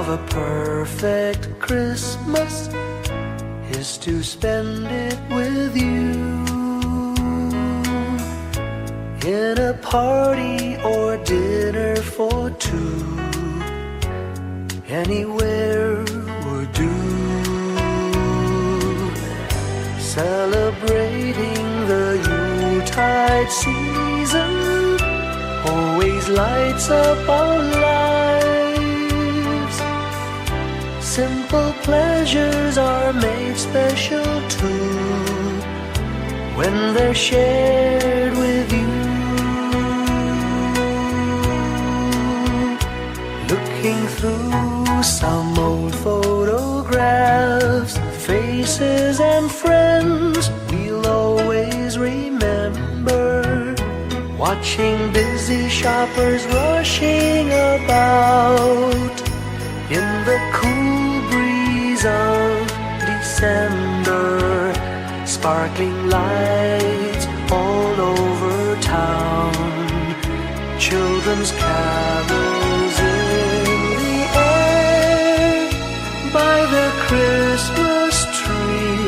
of a perfect Christmas is to spend it with you, in a party or dinner for two. Anywhere would do. Celebrating the Yuletide season always lights up our lives. Simple pleasures are made special too when they're shared with you. Looking through some old photographs, faces and friends we'll always remember. Watching busy shoppers rushing about in the cool breeze of December. Sparkling lights all over town, children's carols in the air. By the Christmas tree,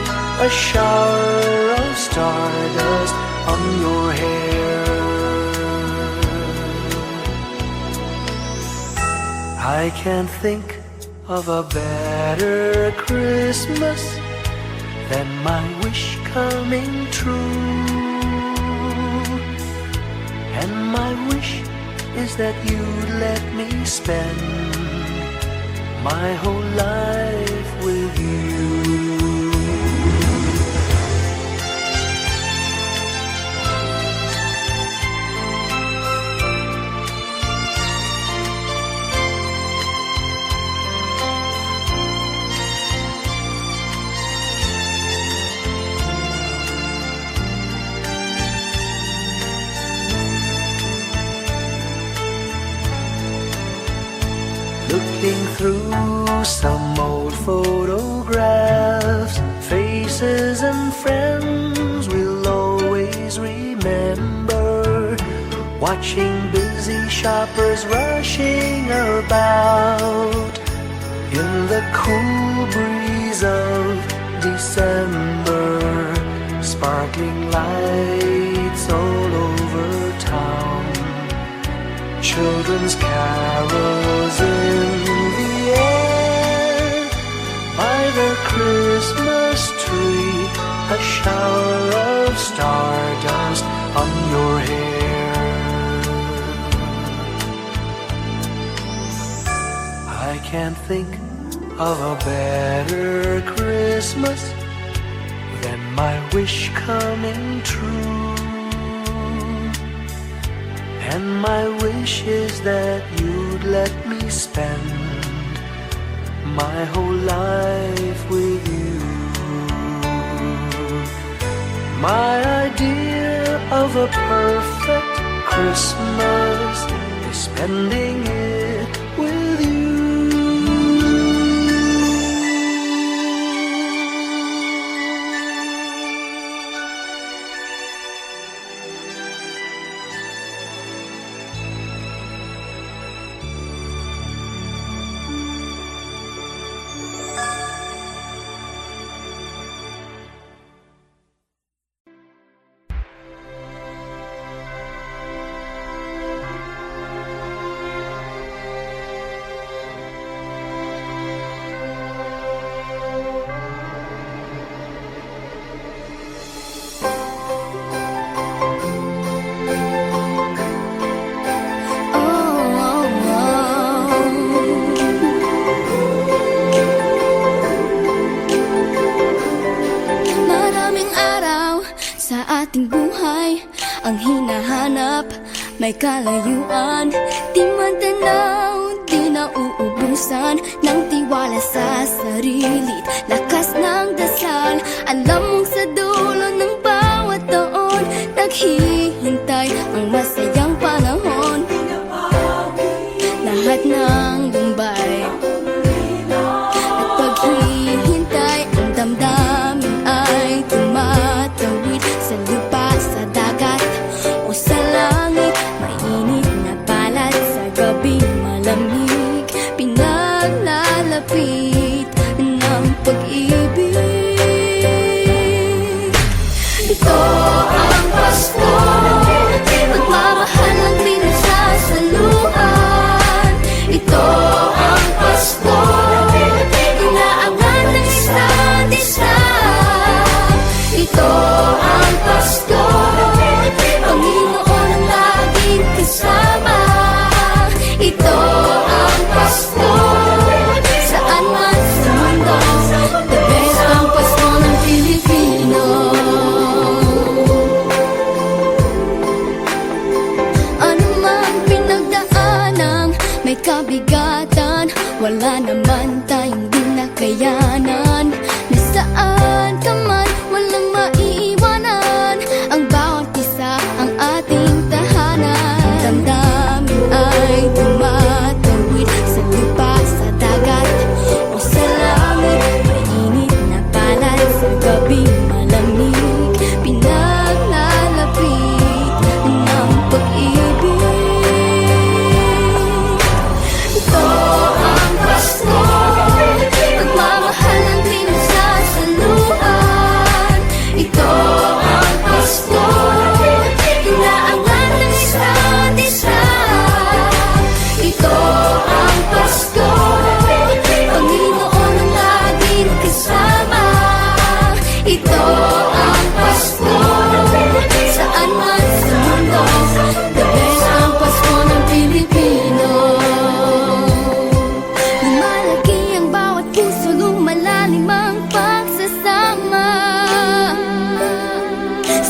a shower of stardust on your hair. I can't think of a better Christmas than my wish coming true. And my wish is that you'd let me spend my whole life with you. Looking through some old photographs, faces and friends we'll always remember. Watching busy shoppers rushing about in the cool breeze of December. Sparkling lights all over town, children's carols in the air. By the Christmas tree, a shower of stardust on your hair. I can't think of a better Christmas than my wish coming true. And my wish is that you'd let me spend my whole life with you. My idea of a perfect Christmas is spending it with you. ating buhay ang hinahanap, may kalayuan, di matanaw, di nauubusan ng tiwala sa sarili't lakas ng dasal. Alam mong sa dulo ng bawat taon, naghihintay ang masayang panahon. Lahat ng lumbay at paghihintay, ang damdamin ay tumatawid sa lupa, sa dagat o sa langit. Mainit na balat sa gabing malamig, pinaglalagay may kabigatan, wala naman tayong di nakayanan. Nasaan ka man, walang maiiwanan, ang bawat isa ang ating tahanan. Damdamin ay tumatawid sa lupa, sa dagat o sa langit. Mainit na palad sa gabi malamig, pinaglalapit ng pag-ibig. Ito ang Pasko, pagmamahal ng pinagsasaluhan. Ito ang Pasko, inaangan ng isa't isa. Ito ang Pasko, Panginoon ang laging kasama. Ito ang Pasko, saan man sa mundo, the best ang Pasko ng Pilipino. Lumalaki ang bawat puso, lumalalim ang pagsasama.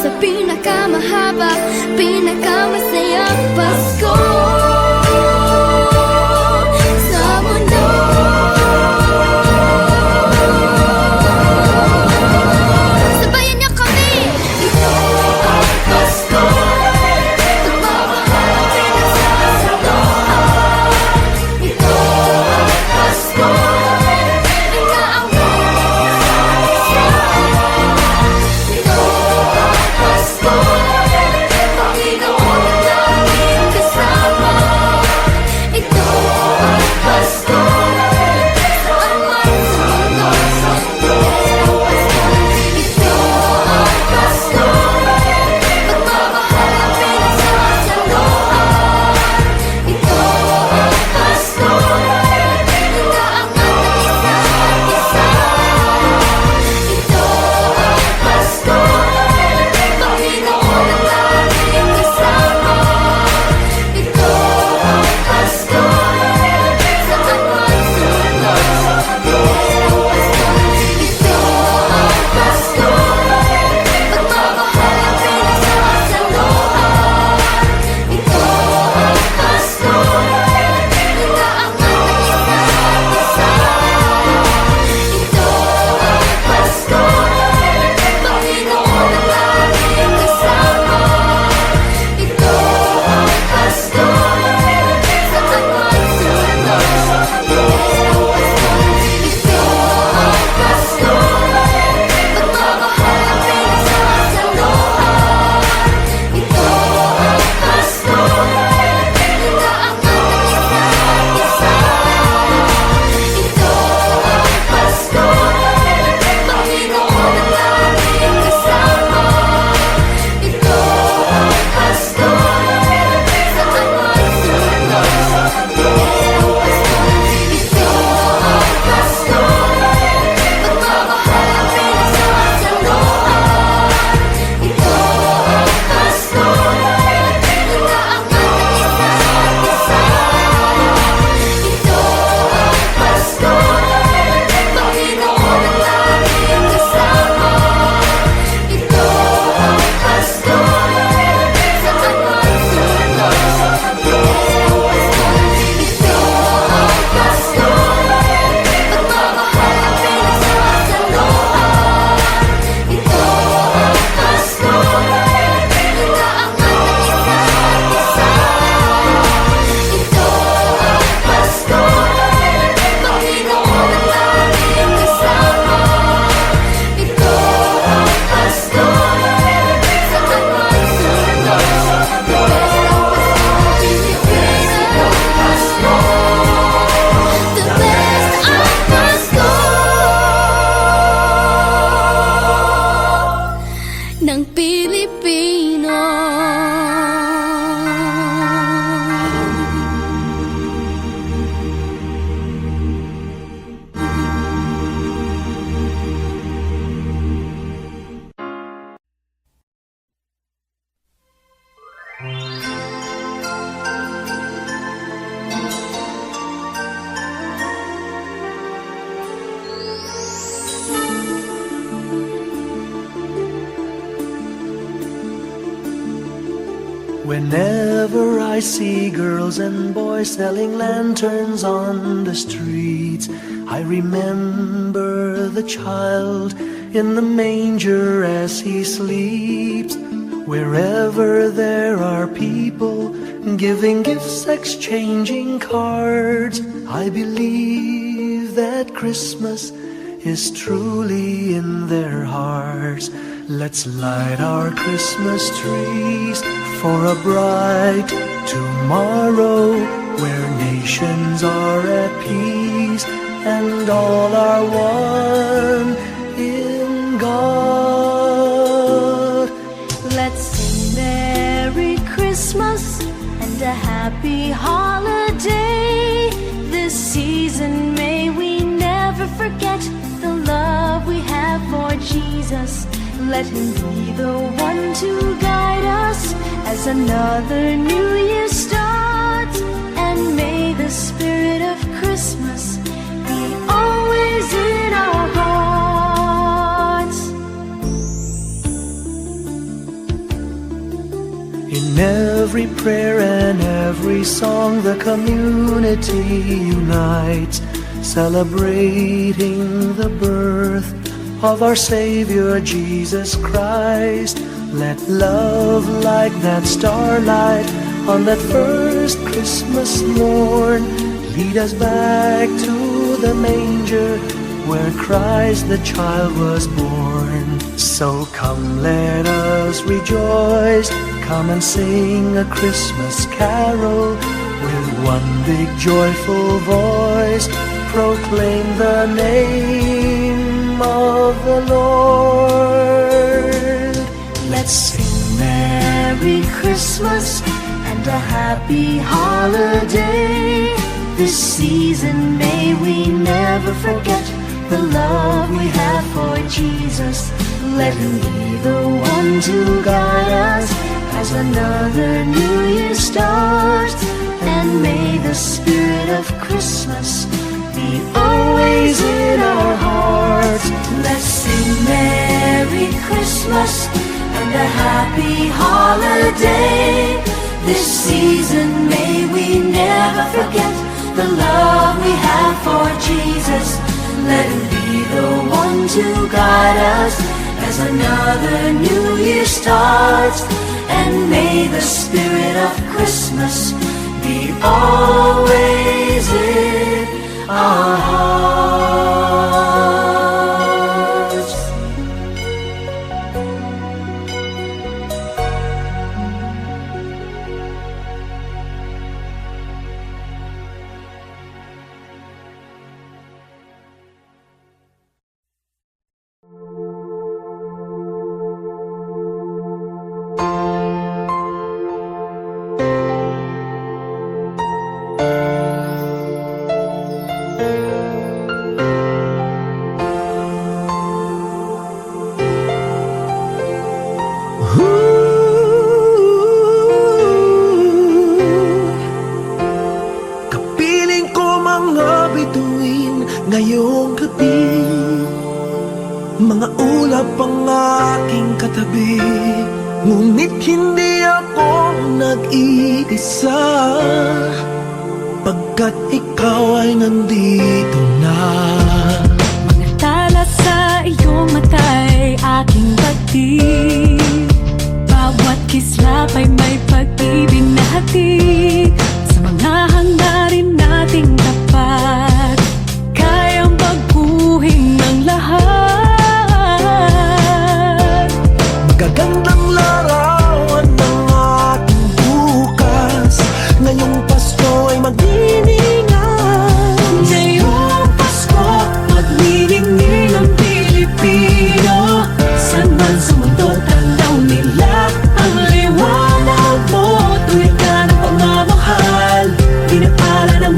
Sa pinakamahaba, pinakamasayang Pasko sa mundo. Sabayan niyo kami! Ito ang Pasko, pagmamahal ang pinagsasaluhan. Ito ang Pasko, inaangat ng isa't isa. Ito ang Pasko, Panginoon ang laging kasama. Whenever I see girls and boys selling lanterns on the streets, I remember the child in the manger as he sleeps. Wherever there are people giving gifts, exchanging cards, I believe that Christmas is truly in their hearts. Let's light our Christmas trees for a bright tomorrow, where nations are at peace and all are one in God. Let's sing Merry Christmas and a happy holiday. This season may we never forget the love we have for Jesus. Let him be the one to guide us as another new year starts. And may the spirit of Christmas be always in our hearts. In every prayer and every song, the community unites, celebrating the birth of our Savior Jesus Christ. Let love like that starlight on that first Christmas morn lead us back to the manger where Christ the child was born. So come, let us rejoice, come and sing a Christmas carol with one big joyful voice. Proclaim the name of the Lord. Let's sing Merry Christmas and a happy holiday. This season may we never forget the love we have for Jesus. Let him be the one to guide us as another new year starts. And may the spirit of Christmas be always in our hearts. Let's sing Merry Christmas and a happy holiday. This season may we never forget the love we have for Jesus. Let him be the one to guide us as another new year starts. And may the spirit of Christmas be always in our hearts. Kapiling ko mga bituin ngayong gabi, mga ulap ang aking katabi, ngunit hindi ako nag-iisa, pagkat ikaw ay nandito na. Mga tala sa iyong mata'y aking batid, bawat kislap ay may pag-ibig na hatid. Sa mga hangarin nating tapat, kayang baguhin ang lahat. Magagandang larawan ng ating bukas, ngayong Pasko ay magdiningan. Ngayong Pasko, magniningil ang Pilipino. Saan man sa mundo, tanaw nila ang liwanag mo. Tuwid ka ng pagmamahal, pinapala ng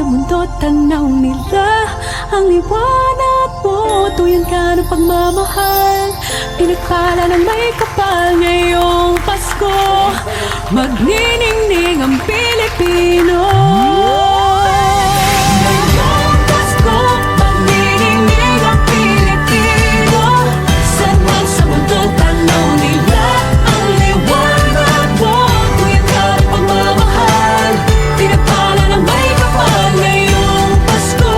sa mundo, tanaw nila ang liwanag mo. Tuyan ka ng pagmamahal, pinagpala ng may kapal. Ngayong Pasko, magniningning ang Pilipino. Ngayong Pasko, magniningning ang Pilipino. Saan man sa mundo, tanaw nila ang liwanag mo. Tuyan ka ng pagmamahal, pinagpala ng may kapal. Ngayong Pasko,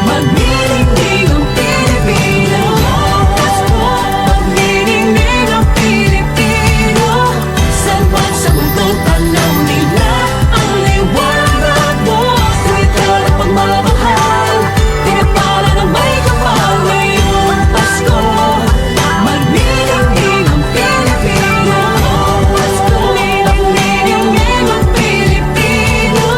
magniningning ang Pilipino. Ngayong Pasko, magniningning ang Pilipino. Saan man sa mundo, tanaw nila ang liwanag mo. Tuyan ka ng pagmamahal, pinagpala ng may kapal. Ngayong Pasko, magniningning ang Pilipino. Pasko, magniningning ang Pilipino.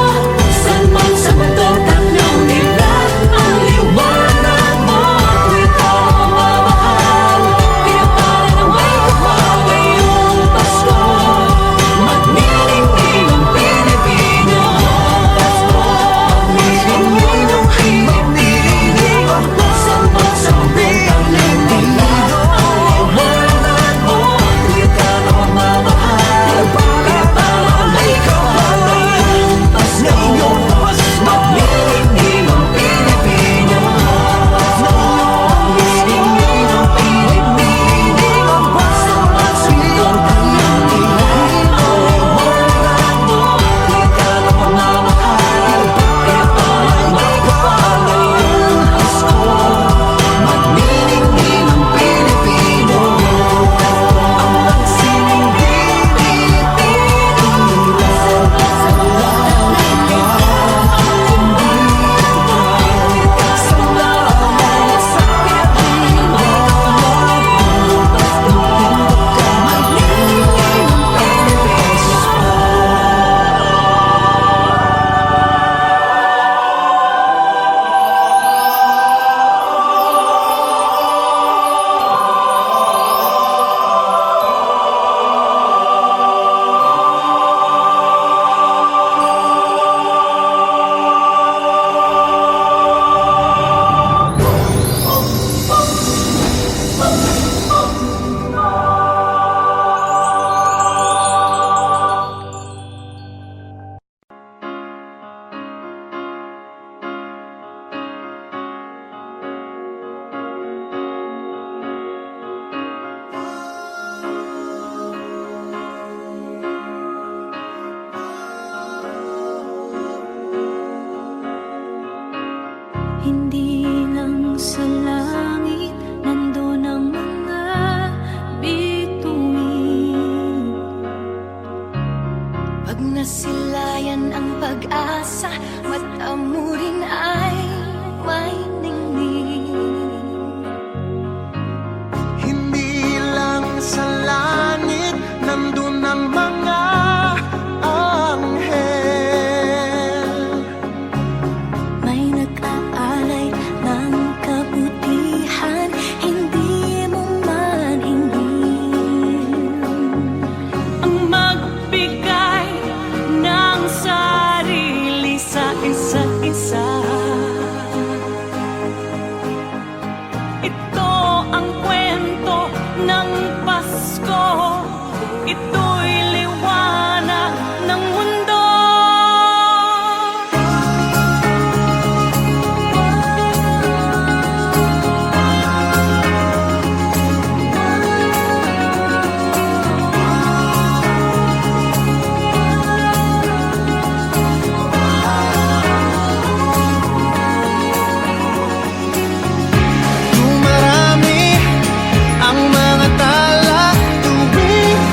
Saan man sa mundo, tanaw nila ang liwanag mo. Tuyan ka ng pagmamahal, pinagpala ng may kapal. Ngayong Pasko, magniningning ang Pilipino. Pasko, magniningning ang Pilipino. Saan man sa mundo, tanaw nila ang liwanag mo. Tuyan ka ng pagmamahal, pinagpala ng may kapal. Ngayong Pasko, magniningning ang Pilipino. Magniningning ang Pilipino. Saan man sa mundo, tanaw nila ang liwanag mo. Tuyan ka ng pagmamahal, pinagpala ng may kapal. Ngayong Pasko, magniningning ang Pilipino. Ang magsining Pilipino. Hindi lang sa langit nandun ang mga bituin. Pag nasilayan ang pag-asa, mata mo rin ay may ningning. Hindi lang sa langit nandun ang mga anghel. May nag-aalay ng kabutihan, hindi mo man hingin. Ang magbigay ng sarili sa isa't isa. Ito ang kwento ng Pasko. Ito'y liwanag ng mundo. Dumarami ang mga tala tuwing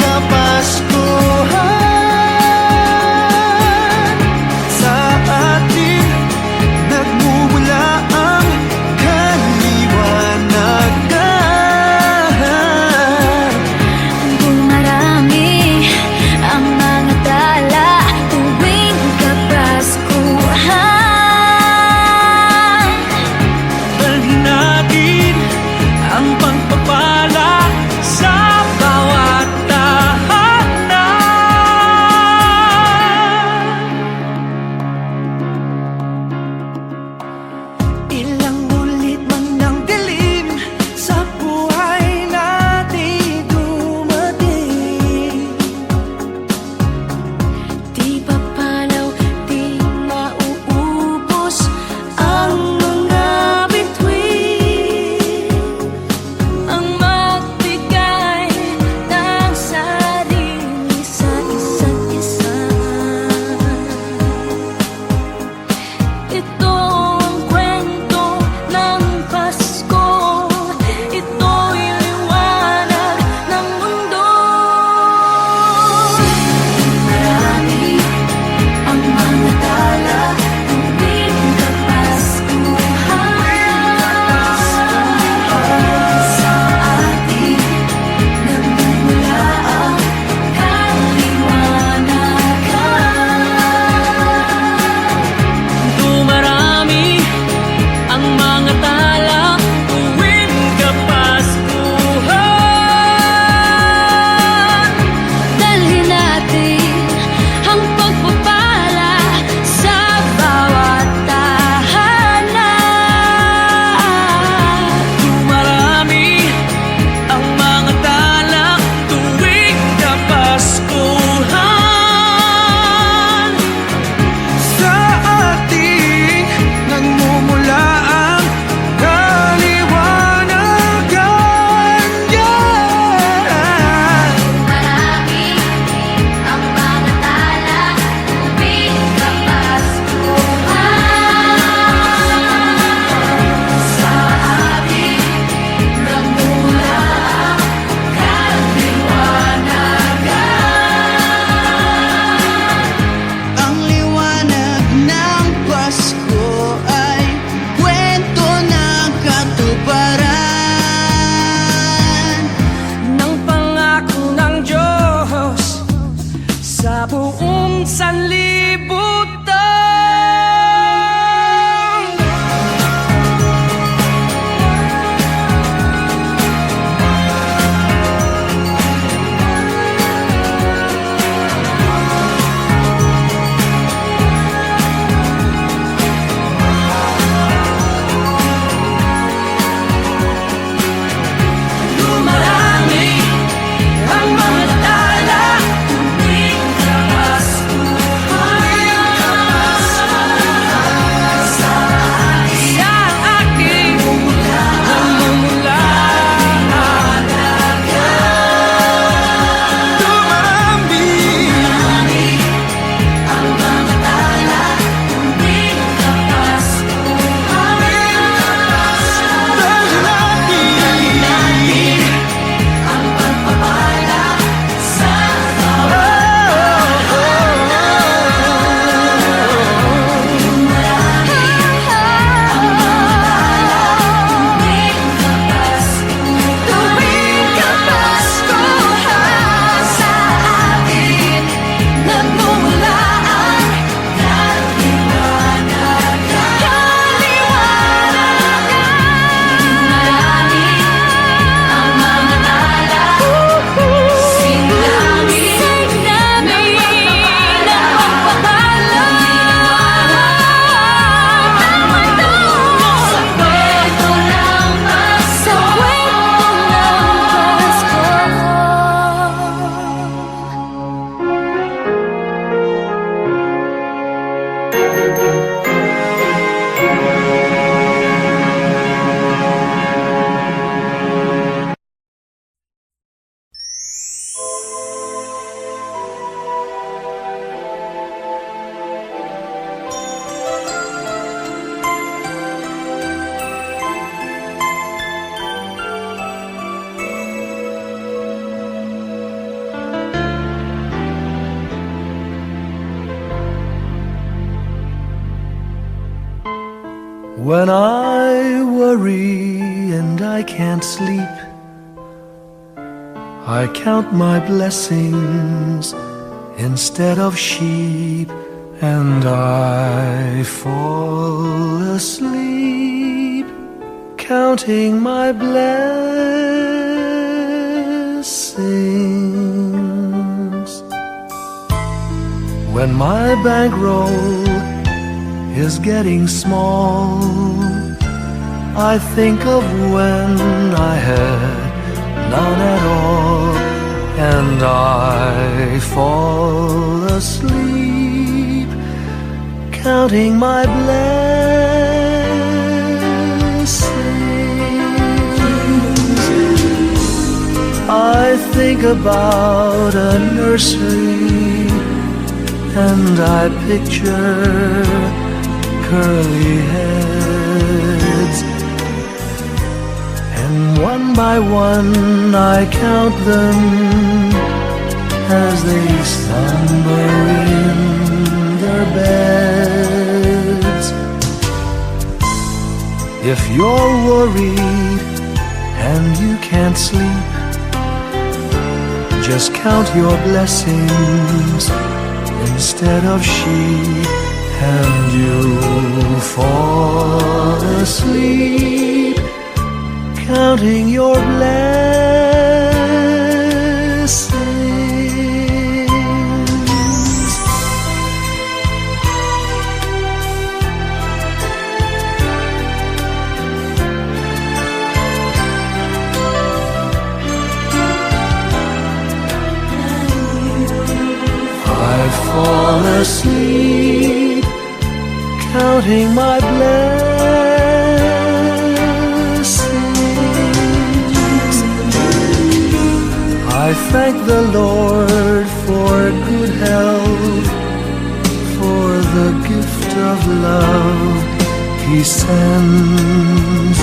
When I worry and I can't sleep, I count my blessings instead of sheep, and I fall asleep counting my blessings. When my bankroll is getting small, I think of when I had none at all, and I fall asleep counting my blessings. I think about a nursery, and I picture curly heads, and one by one I count them as they slumber in their beds. If you're worried and you can't sleep, just count your blessings instead of sheep, and you'll fall asleep counting your blessings. I fall asleep counting my blessings. I thank the Lord for good health, for the gift of love He sends.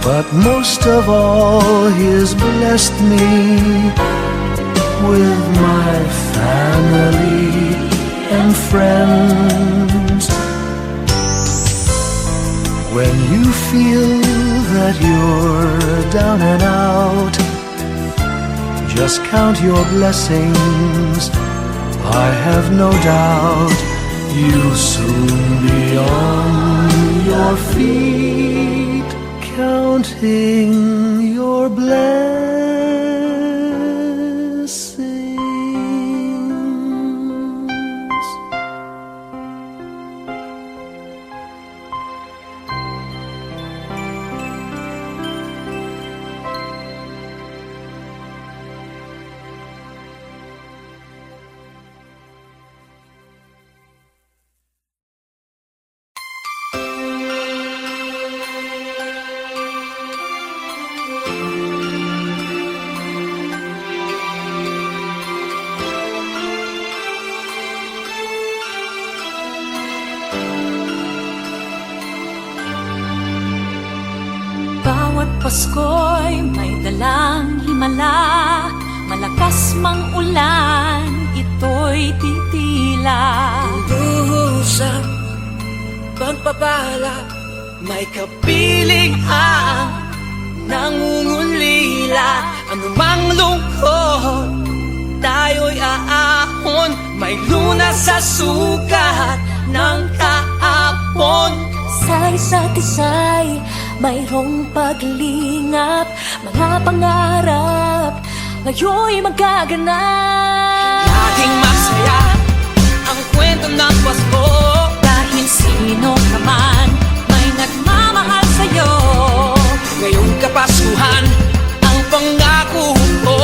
But most of all, He has blessed me with my family and friends. When you feel that you're down and out, just count your blessings. I have no doubt you'll soon be on your feet, counting your blessings. Bawat Pasko'y may dalang himala, malakas mang ulan, ito'y titila. Luhusang pagpapala, may kapiling ang nangungulila. Anumang lungkot, tayo'y aahon, may lunas sa sukat ng kahapon. Sa isa't isa'y mayroong paglingap, mga pangarap ngayon'y magaganap. Laging masaya ang kwento ng Pasko, Dahil sino ka man may nagmamahal sa'yo. ngayong Kapaskuhan ang pangako ko.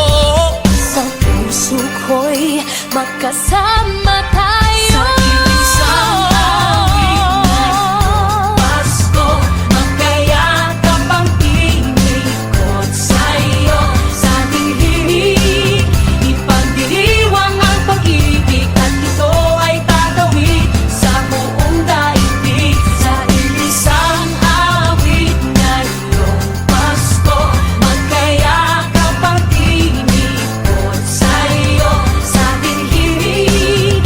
Sa puso ko'y magkasama tayo. Sa iisang awit ngayong Pasko, magkayakap ang tinikot sa'yo. Sa ating himig, ipagdiriwang ang pag-ibig, at ito ay tatawid sa buong daigdig. Sa iisang awit ngayong Pasko, magkayakap ang tinikot sa'yo. Sa ating himig,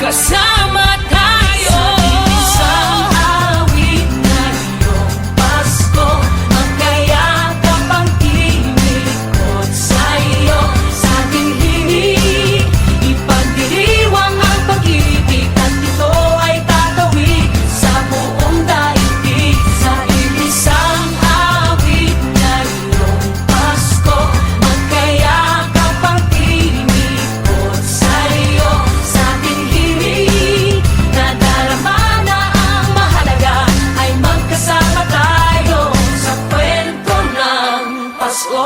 magkasama tayo. Isang awit na iyong Pasko, magkayakap ang tinikot sa iyo. Sa ating himig, ipagdiriwang ang pag-ibig, at ito ay tatawid sa buong daigdig. Sa isang awit na iyong Pasko, magkayakap ang tinikot sa iyo. Sa ating himig, nadarama na ang mahalaga, ay magkasama tayo sa kwento ng Pasko.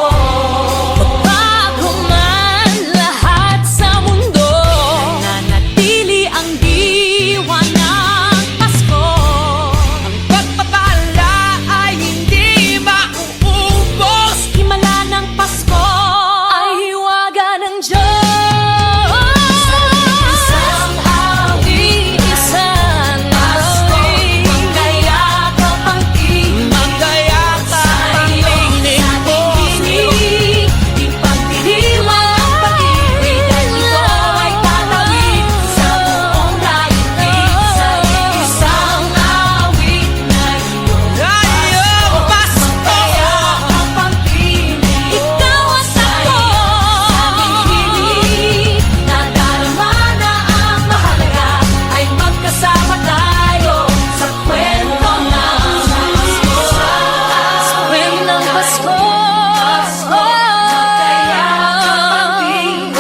Bago man lahat sa mundo, nananatili ang diwa ng Pasko. Ang pagpapala ay hindi mauubos. Himala ng Pasko ay hiwaga ng Diyos. Isang awit, Isang Pasko, awit, magkayakap ang tinig, magkayakap ang tinig sa ko ating himig, ipagdiriwang ang pag-ibig, at ito ay tatawid sa buong daigdig. Sa isang awit na iyong Pasko, magkayakap ang tinig. Ikaw at ako. Nadarama na ang mahalaga, ay magkasama tayo sa kwento ng Pasko. Sa kwento ng Pasko. Magkayakap ang tinig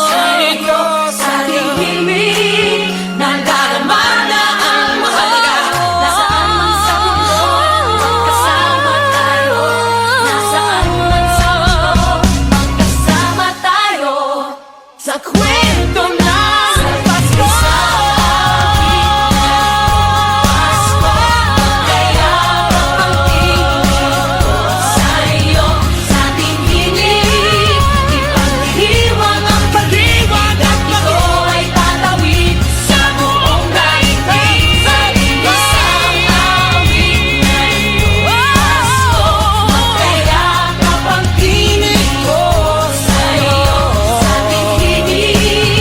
sa iyo. Sa ating himig, nadarama na ang mahalaga. Nasaan man sa mundo, magkasama tayo. Nasaan man sa mundo, magkasama tayo sa kwento ng Pasko. Pasko, magkayakap ang tinig sa iyo. Sa ating himig, ipagdiriwang ang pag-ibig, at ito ay tatawid sa buong daigdig. Sa isang awit na iyong Pasko, magkayakap ang tinig ko sa iyo. Sa ating himig,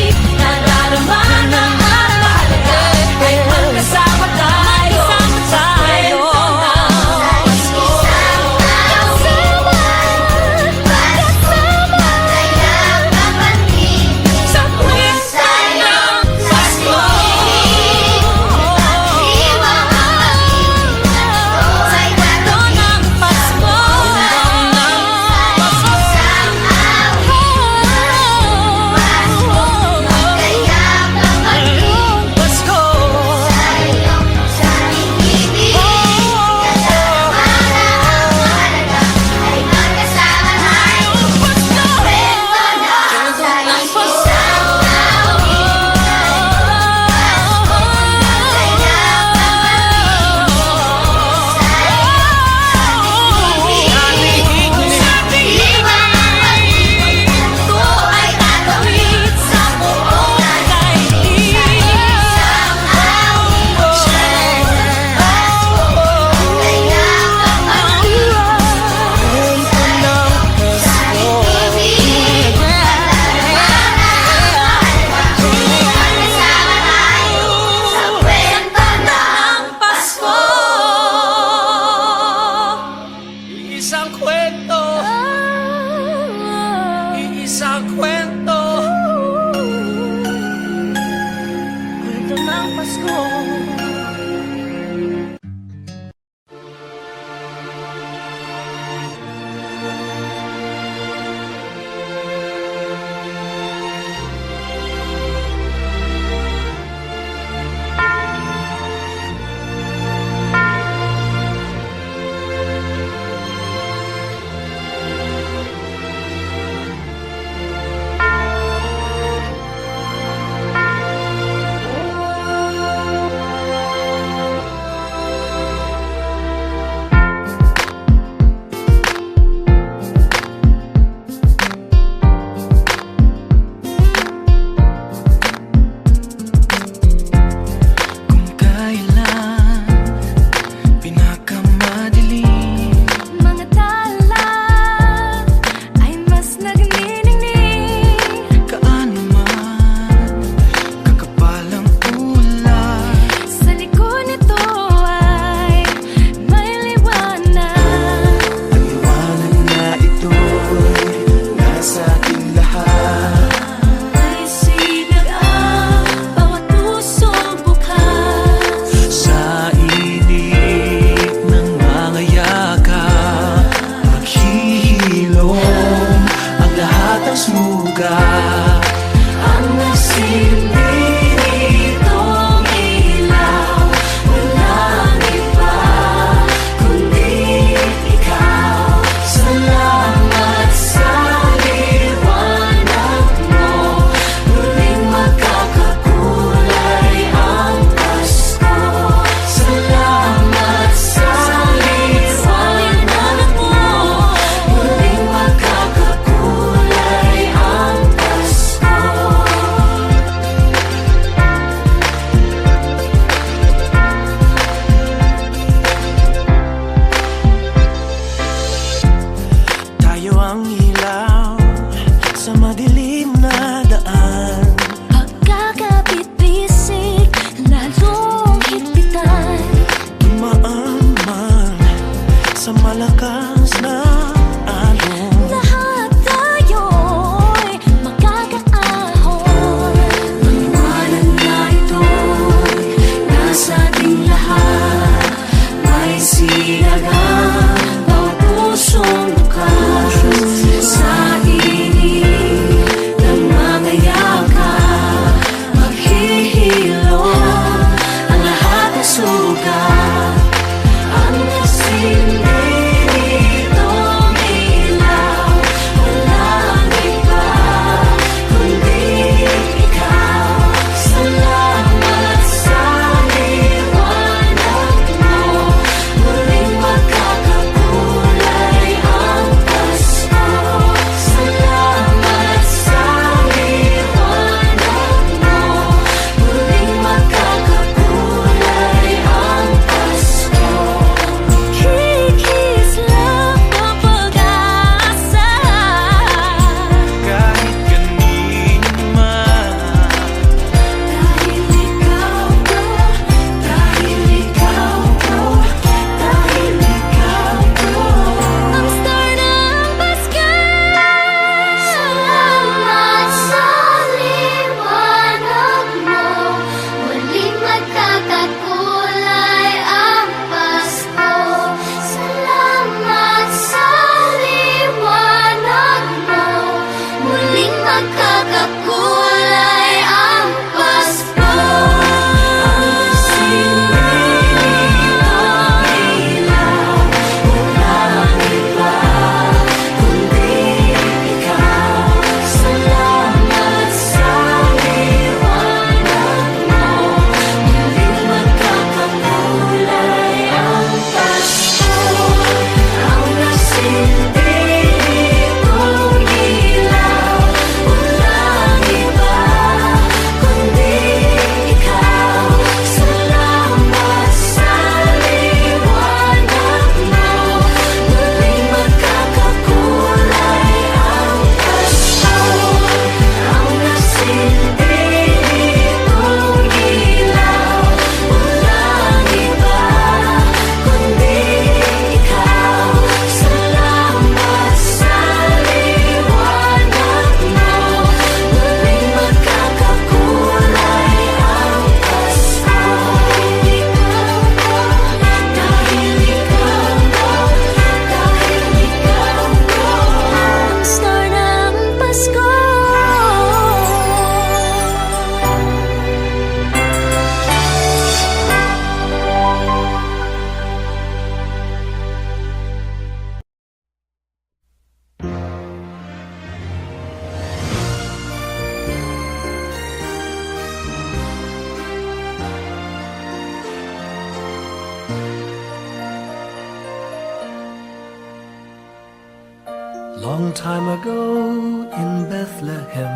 time ago in Bethlehem,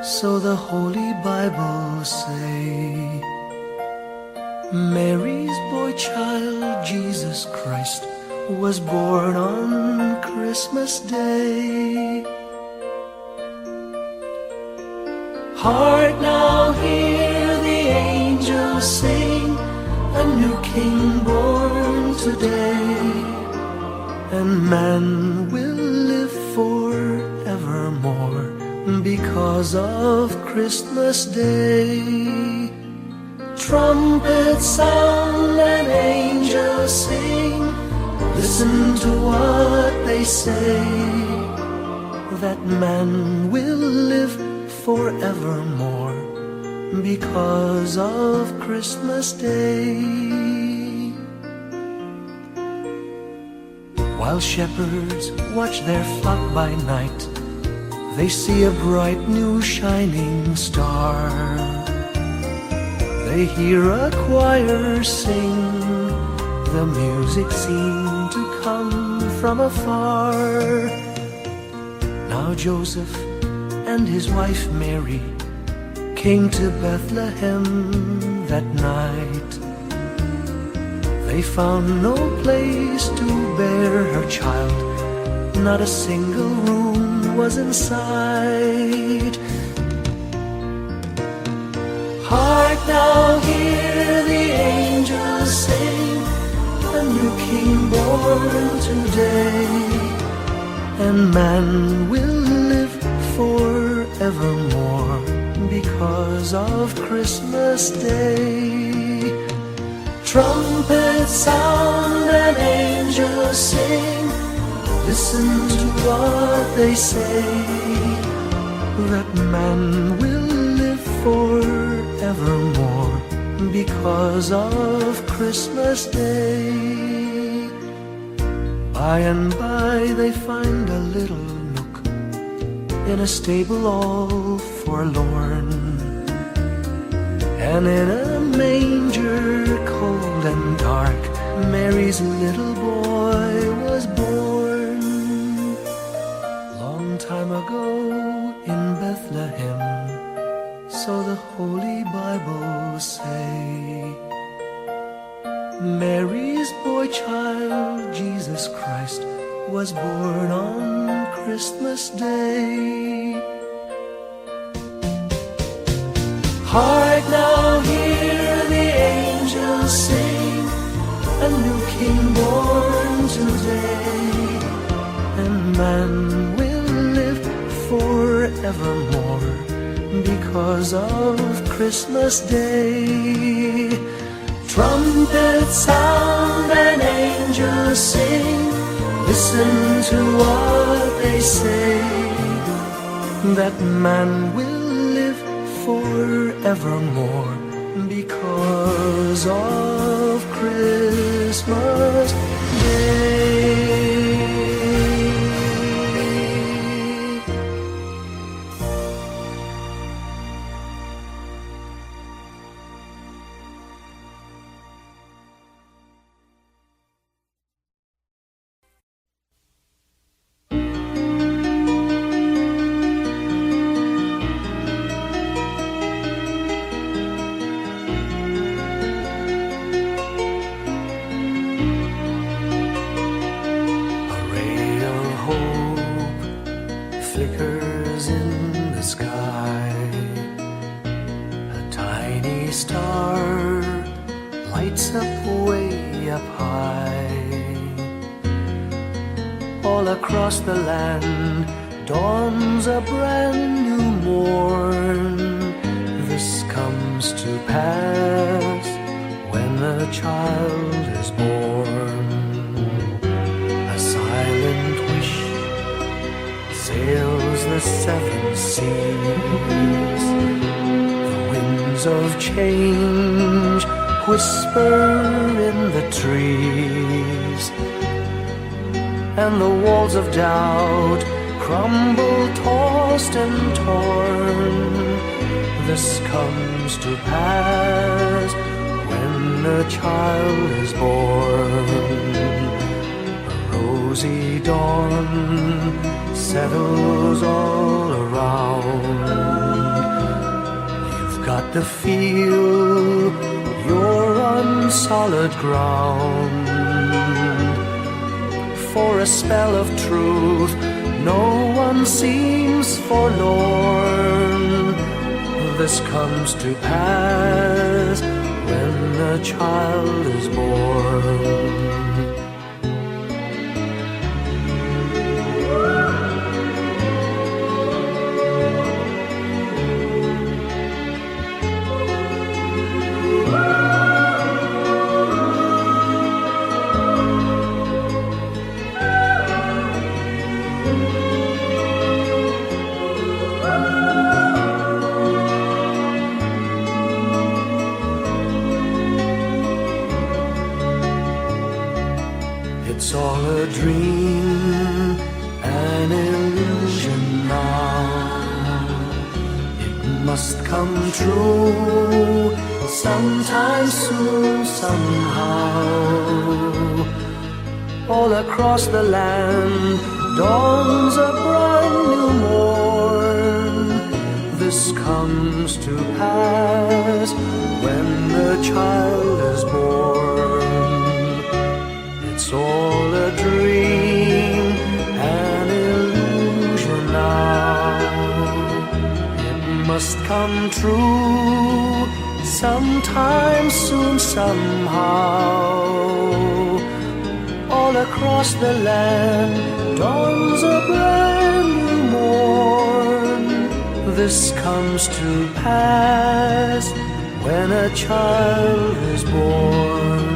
so the Holy Bible say, Mary's boy child, Jesus Christ, was born on Christmas Day. Hark now, hear the angels sing, a new King born today, and man will live forevermore because of Christmas Day. Trumpets sound and angels sing, listen to what they say, that man will live forevermore because of Christmas Day. While shepherds watch their flock by night, they see a bright new shining star. They hear a choir sing, the music seemed to come from afar. Now Joseph and his wife Mary came to Bethlehem that night. They found no place to bear her child, not a single room was in sight. Hark now, hear the angels sing, a new King born today, and man will live forevermore because of Christmas Day. Trumpets sound and angels sing, listen to what they say, that man will live forevermore because of Christmas Day. By and by they find a little nook in a stable all forlorn, and in a manger cold and dark, Mary's little boy was born. Long time ago in Bethlehem, so the Holy Bible say, Mary's boy child, Jesus Christ, was born on Christmas Day. Hark now, hear the angels sing, a new King born today, and man will live forevermore because of Christmas Day. Trumpets sound and angels sing, listen to what they say, that man will live forevermore because of Christmas Day. Flickers in the sky, a tiny star lights up way up high. All across the land dawns a brand new morn. This comes to pass when a child is born. A silent wish sails the seven seas. The winds of change whisper in the trees, and the walls of doubt crumble, tossed and torn. This comes to pass when a child is born. A rosy dawn settles all around. You've got to feel you're on solid ground. For a spell of truth, no one seems forlorn. This comes to pass when a child is born. It's all a dream, an illusion now. It must come true sometime soon, somehow. All across the land dawns a brand new morn. This comes to pass when the child is born. It's all a dream, an illusion now. It must come true sometime soon, somehow. All across the land dawns a brand new morn. This comes to pass when a child is born.